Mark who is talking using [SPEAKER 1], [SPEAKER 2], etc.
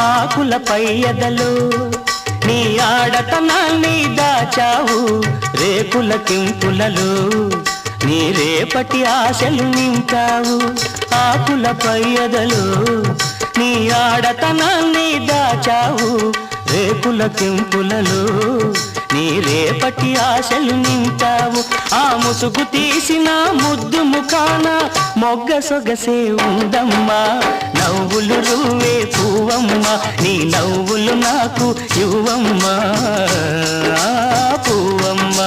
[SPEAKER 1] ఆకులపై ఎదలు నీ ఆడతనాన్ని దాచావు రేకుల కింపులలో నీ రేపటి ఆశలు నింపావు ఆకులపై ఎదలు నీ ఆడతనాన్ని దాచావు రేకుల కింపులలో నీ రేపటి ఆశలు నింపావు ఆ ముసుగు తీసిన ముద్దు ముఖాన మొగ్గ సొగసే ఉందమ్మా నవ్వులు రువ్వే పువ్వమ్మ నీ నవ్వులు నాకు ఇవ్వమ్మా పువ్వమ్మ